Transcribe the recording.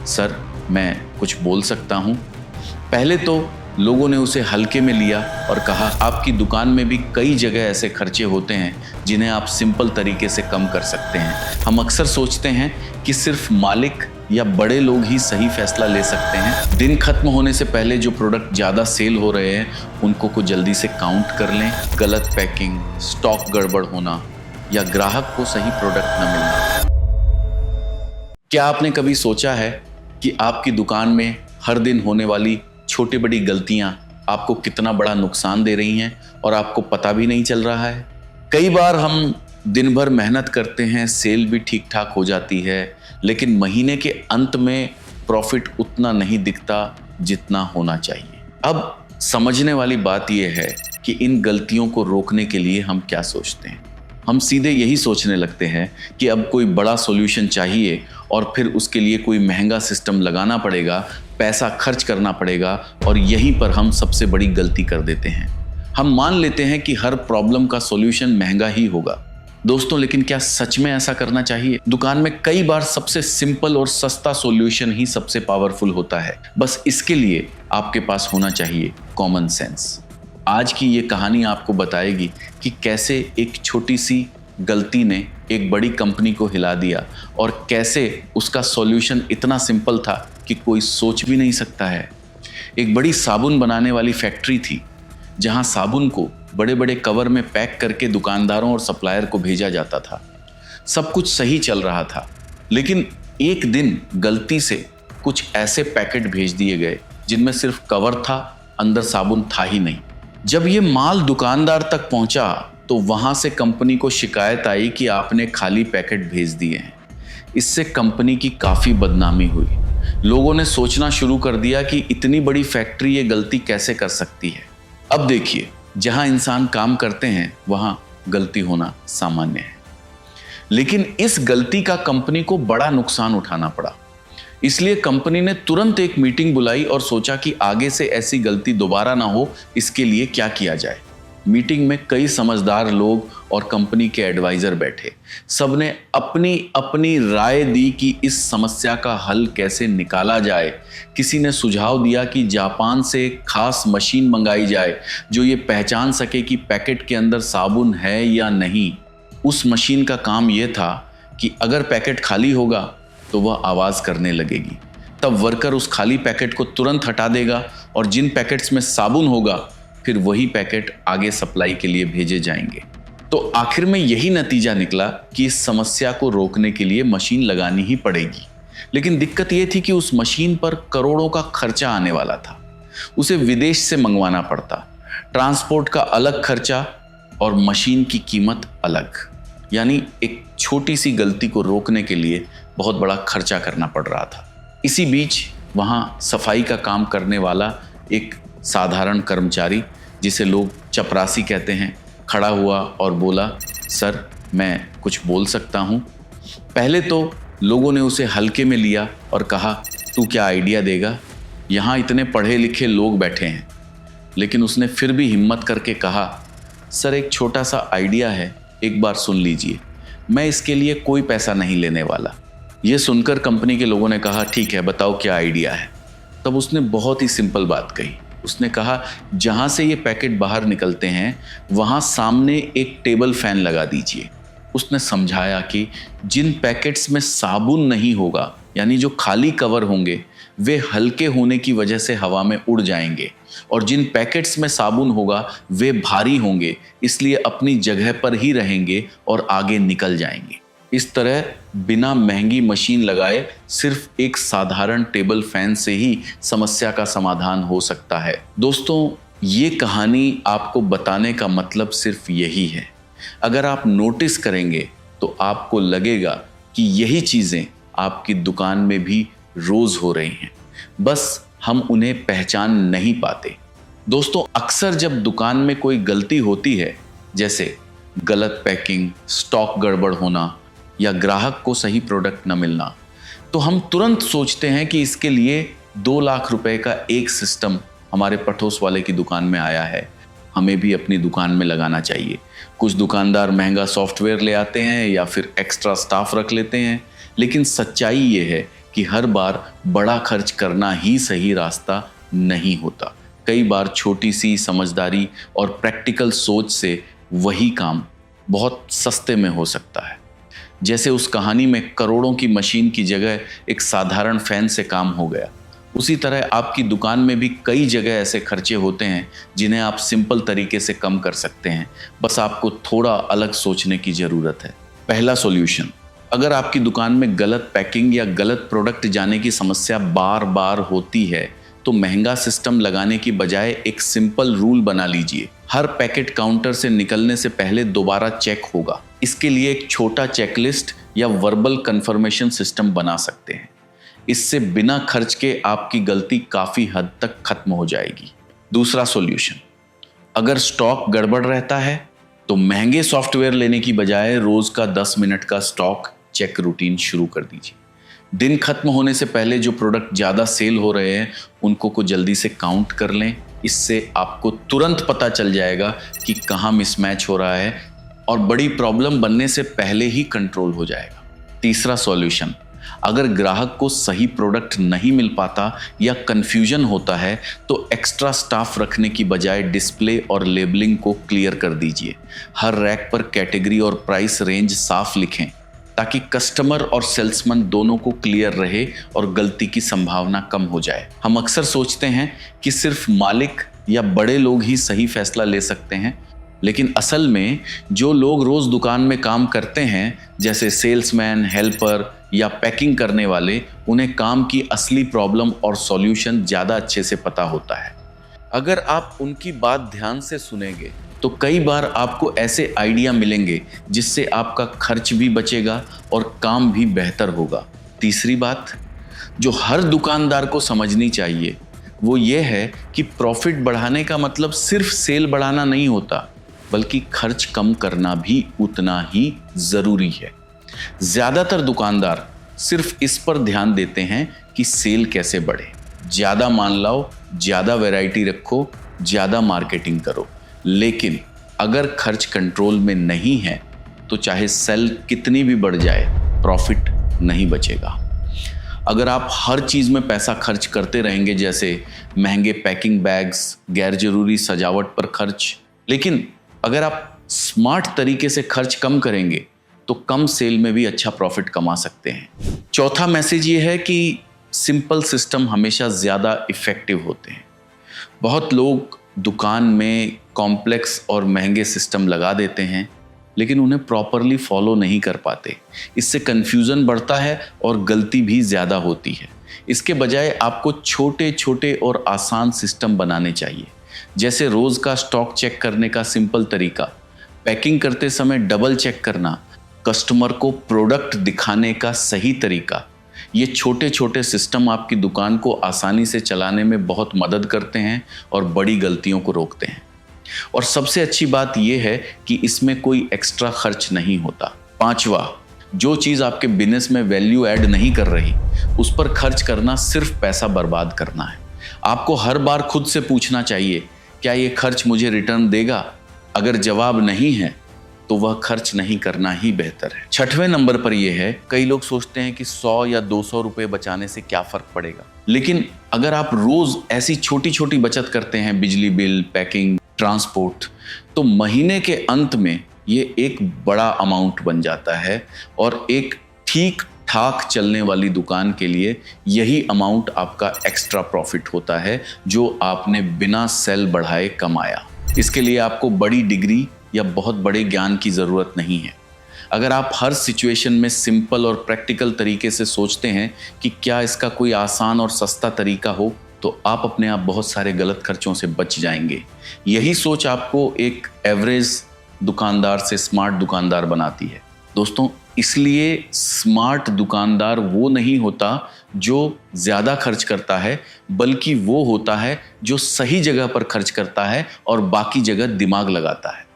Sir, मैं कुछ बोल सकता हूँ? पहले तो लोगों ने उसे हल्के में लिया और कहा, आपकी दुकान में भी कई जगह ऐसे खर्चे होते हैं जिन्हें आप सिंपल तरीके से कम कर सकते हैं। हम अक्सर सोचते हैं कि सिर्फ मालिक या बड़े लोग ही सही फैसला ले सकते हैं। दिन खत्म होने से पहले जो प्रोडक्ट ज़्यादा सेल हो रहे हैं उनको को जल्दी से काउंट कर लें। गलत पैकिंग, स्टॉक गड़बड़ होना या ग्राहक को सही प्रोडक्ट न मिलना। क्या आपने कभी सोचा है कि आपकी दुकान में हर दिन होने वाली छोटी बड़ी गलतियां आपको कितना बड़ा नुकसान दे रही हैं और आपको पता भी नहीं चल रहा है? कई बार हम दिन भर मेहनत करते हैं, सेल भी ठीक ठाक हो जाती है, लेकिन महीने के अंत में प्रॉफिट उतना नहीं दिखता जितना होना चाहिए। अब समझने वाली बात यह है कि इन गलतियों को रोकने के लिए हम क्या सोचते हैं। हम सीधे यही सोचने लगते हैं कि अब कोई बड़ा सॉल्यूशन चाहिए और फिर उसके लिए कोई महंगा सिस्टम लगाना पड़ेगा, पैसा खर्च करना पड़ेगा, और यहीं पर हम सबसे बड़ी गलती कर देते हैं। हम मान लेते हैं कि हर प्रॉब्लम का सॉल्यूशन महंगा ही होगा। दोस्तों, लेकिन क्या सच में ऐसा करना चाहिए? दुकान में कई बार सबसे सिंपल और सस्ता सॉल्यूशन ही सबसे पावरफुल होता है। बस इसके लिए आपके पास होना चाहिए कॉमन सेंस। आज की ये कहानी आपको बताएगी कि कैसे एक छोटी सी गलती ने एक बड़ी कंपनी को हिला दिया और कैसे उसका सॉल्यूशन इतना सिंपल था कि कोई सोच भी नहीं सकता है। एक बड़ी साबुन बनाने वाली फैक्ट्री थी जहां साबुन को बड़े बड़े कवर में पैक करके दुकानदारों और सप्लायर को भेजा जाता था। सब कुछ सही चल रहा था, लेकिन एक दिन गलती से कुछ ऐसे पैकेट भेज दिए गए जिनमें सिर्फ कवर था, अंदर साबुन था ही नहीं। जब ये माल दुकानदार तक पहुंचा तो वहां से कंपनी को शिकायत आई कि आपने खाली पैकेट भेज दिए हैं। इससे कंपनी की काफ़ी बदनामी हुई। लोगों ने सोचना शुरू कर दिया कि इतनी बड़ी फैक्ट्री ये गलती कैसे कर सकती है। अब देखिए, जहां इंसान काम करते हैं वहां गलती होना सामान्य है, लेकिन इस गलती का कंपनी को बड़ा नुकसान उठाना पड़ा। इसलिए कंपनी ने तुरंत एक मीटिंग बुलाई और सोचा कि आगे से ऐसी गलती दोबारा ना हो, इसके लिए क्या किया जाए। मीटिंग में कई समझदार लोग और कंपनी के एडवाइजर बैठे। सबने अपनी अपनी राय दी कि इस समस्या का हल कैसे निकाला जाए। किसी ने सुझाव दिया कि जापान से एक खास मशीन मंगाई जाए जो ये पहचान सके कि पैकेट के अंदर साबुन है या नहीं। उस मशीन का काम यह था कि अगर पैकेट खाली होगा तो वह आवाज़ करने लगेगी। तब वर्कर उस खाली पैकेट को तुरंत हटा देगा और जिन पैकेट्स में साबुन होगा फिर वही पैकेट आगे सप्लाई के लिए भेजे जाएंगे। तो आखिर में यही नतीजा निकला कि इस समस्या को रोकने के लिए मशीन लगानी ही पड़ेगी। लेकिन दिक्कत यह थी कि उस मशीन पर करोड़ों का खर्चा आने वाला था। उसे विदेश से मंगवाना पड़ता, ट्रांसपोर्ट का अलग खर्चा और मशीन की कीमत अलग। यानी एक छोटी सी गलती को रोकने के लिए बहुत बड़ा खर्चा करना पड़ रहा था। इसी बीच वहाँ सफाई का काम करने वाला एक साधारण कर्मचारी, जिसे लोग चपरासी कहते हैं, खड़ा हुआ और बोला, सर, मैं कुछ बोल सकता हूँ? पहले तो लोगों ने उसे हल्के में लिया और कहा, तू क्या आइडिया देगा? यहाँ इतने पढ़े लिखे लोग बैठे हैं। लेकिन उसने फिर भी हिम्मत करके कहा, सर, एक छोटा सा आइडिया है, एक बार सुन लीजिए। मैं इसके लिए कोई पैसा नहीं लेने वाला। यह सुनकर कंपनी के लोगों ने कहा, ठीक है, बताओ क्या आइडिया है। तब उसने बहुत ही सिंपल बात कही। उसने कहा, जहाँ से ये पैकेट बाहर निकलते हैं वहाँ सामने एक टेबल फैन लगा दीजिए। उसने समझाया कि जिन पैकेट्स में साबुन नहीं होगा, यानी जो खाली कवर होंगे, वे हल्के होने की वजह से हवा में उड़ जाएंगे, और जिन पैकेट्स में साबुन होगा वे भारी होंगे, इसलिए अपनी जगह पर ही रहेंगे और आगे निकल जाएंगे। इस तरह बिना महंगी मशीन लगाए सिर्फ एक साधारण टेबल फैन से ही समस्या का समाधान हो सकता है। दोस्तों, ये कहानी आपको बताने का मतलब सिर्फ यही है। अगर आप नोटिस करेंगे तो आपको लगेगा कि यही चीज़ें आपकी दुकान में भी रोज हो रही हैं, बस हम उन्हें पहचान नहीं पाते। दोस्तों, अक्सर जब दुकान में कोई गलती होती है, जैसे गलत पैकिंग, स्टॉक गड़बड़ होना या ग्राहक को सही प्रोडक्ट न मिलना, तो हम तुरंत सोचते हैं कि इसके लिए 2 लाख रुपए का एक सिस्टम हमारे पड़ोस वाले की दुकान में आया है, हमें भी अपनी दुकान में लगाना चाहिए। कुछ दुकानदार महंगा सॉफ्टवेयर ले आते हैं या फिर एक्स्ट्रा स्टाफ रख लेते हैं, लेकिन सच्चाई ये है कि हर बार बड़ा खर्च करना ही सही रास्ता नहीं होता। कई बार छोटी सी समझदारी और प्रैक्टिकल सोच से वही काम बहुत सस्ते में हो सकता है। जैसे उस कहानी में करोड़ों की मशीन की जगह एक साधारण फैन से काम हो गया, उसी तरह आपकी दुकान में भी कई जगह ऐसे खर्चे होते हैं जिन्हें आप सिंपल तरीके से कम कर सकते हैं। बस आपको थोड़ा अलग सोचने की ज़रूरत है। पहला सॉल्यूशन, अगर आपकी दुकान में गलत पैकिंग या गलत प्रोडक्ट जाने की समस्या बार बार होती है तो महंगा सिस्टम लगाने की बजाय एक सिंपल रूल बना लीजिए। हर पैकेट काउंटर से निकलने से पहले दोबारा चेक होगा। इसके लिए एक छोटा चेकलिस्ट या वर्बल कंफर्मेशन सिस्टम बना सकते हैं। इससे बिना खर्च के आपकी गलती काफी हद तक खत्म हो जाएगी। दूसरा सॉल्यूशन, अगर स्टॉक गड़बड़ रहता है तो महंगे सॉफ्टवेयर लेने की बजाय रोज का 10 मिनट का स्टॉक चेक रूटीन शुरू कर दीजिए। दिन खत्म होने से पहले जो प्रोडक्ट ज़्यादा सेल हो रहे हैं उनको को जल्दी से काउंट कर लें। इससे आपको तुरंत पता चल जाएगा कि कहाँ मिसमैच हो रहा है और बड़ी प्रॉब्लम बनने से पहले ही कंट्रोल हो जाएगा। तीसरा सॉल्यूशन, अगर ग्राहक को सही प्रोडक्ट नहीं मिल पाता या कंफ्यूजन होता है तो एक्स्ट्रा स्टाफ रखने की बजाय डिस्प्ले और लेबलिंग को क्लियर कर दीजिए। हर रैक पर कैटेगरी और प्राइस रेंज साफ लिखें ताकि कस्टमर और सेल्समैन दोनों को क्लियर रहे और गलती की संभावना कम हो जाए। हम अक्सर सोचते हैं कि सिर्फ मालिक या बड़े लोग ही सही फैसला ले सकते हैं, लेकिन असल में जो लोग रोज दुकान में काम करते हैं, जैसे सेल्समैन, हेल्पर या पैकिंग करने वाले, उन्हें काम की असली प्रॉब्लम और सॉल्यूशन ज़्यादा अच्छे से पता होता है। अगर आप उनकी बात ध्यान से सुनेंगे तो कई बार आपको ऐसे आइडिया मिलेंगे जिससे आपका खर्च भी बचेगा और काम भी बेहतर होगा। तीसरी बात जो हर दुकानदार को समझनी चाहिए वो ये है कि प्रॉफिट बढ़ाने का मतलब सिर्फ सेल बढ़ाना नहीं होता, बल्कि खर्च कम करना भी उतना ही ज़रूरी है। ज़्यादातर दुकानदार सिर्फ इस पर ध्यान देते हैं कि सेल कैसे बढ़े। ज़्यादा माल लाओ, ज़्यादा वैरायटी रखो, ज़्यादा मार्केटिंग करो, लेकिन अगर खर्च कंट्रोल में नहीं है तो चाहे सेल कितनी भी बढ़ जाए, प्रॉफिट नहीं बचेगा। अगर आप हर चीज़ में पैसा खर्च करते रहेंगे, जैसे महंगे पैकिंग बैग्स, गैर जरूरी सजावट पर खर्च, लेकिन अगर आप स्मार्ट तरीके से खर्च कम करेंगे तो कम सेल में भी अच्छा प्रॉफिट कमा सकते हैं। चौथा मैसेज ये है कि सिंपल सिस्टम हमेशा ज़्यादा इफ़ेक्टिव होते हैं। बहुत लोग दुकान में कॉम्प्लेक्स और महंगे सिस्टम लगा देते हैं, लेकिन उन्हें प्रॉपरली फॉलो नहीं कर पाते। इससे कन्फ्यूज़न बढ़ता है और गलती भी ज़्यादा होती है। इसके बजाय आपको छोटे छोटे और आसान सिस्टम बनाने चाहिए, जैसे रोज़ का स्टॉक चेक करने का सिंपल तरीका, पैकिंग करते समय डबल चेक करना, कस्टमर को प्रोडक्ट दिखाने का सही तरीका। ये छोटे छोटे सिस्टम आपकी दुकान को आसानी से चलाने में बहुत मदद करते हैं और बड़ी गलतियों को रोकते हैं। और सबसे अच्छी बात यह है कि इसमें कोई एक्स्ट्रा खर्च नहीं होता। पांचवा, जो चीज़ आपके बिजनेस में वैल्यू ऐड नहीं कर रही उस पर खर्च करना सिर्फ पैसा बर्बाद करना है। आपको हर बार खुद से पूछना चाहिए, क्या ये खर्च मुझे रिटर्न देगा? अगर जवाब नहीं है तो वह खर्च नहीं करना ही बेहतर है। छठवें नंबर पर यह है, कई लोग सोचते हैं कि 100 या 200 रुपए बचाने से क्या फर्क पड़ेगा, लेकिन अगर आप रोज ऐसी छोटी छोटी बचत करते हैं, बिजली बिल, पैकिंग, ट्रांसपोर्ट, तो महीने के अंत में ये एक बड़ा अमाउंट बन जाता है और एक ठीक ठाक चलने वाली दुकान के लिए यही अमाउंट आपका एक्स्ट्रा प्रॉफिट होता है जो आपने बिना सेल बढ़ाए कमाया। इसके लिए आपको बड़ी डिग्री या बहुत बड़े ज्ञान की ज़रूरत नहीं है। अगर आप हर सिचुएशन में सिंपल और प्रैक्टिकल तरीके से सोचते हैं कि क्या इसका कोई आसान और सस्ता तरीका हो, तो आप अपने आप बहुत सारे गलत खर्चों से बच जाएंगे। यही सोच आपको एक एवरेज दुकानदार से स्मार्ट दुकानदार बनाती है। दोस्तों, इसलिए स्मार्ट दुकानदार वो नहीं होता जो ज़्यादा खर्च करता है, बल्कि वो होता है जो सही जगह पर खर्च करता है और बाकी जगह दिमाग लगाता है।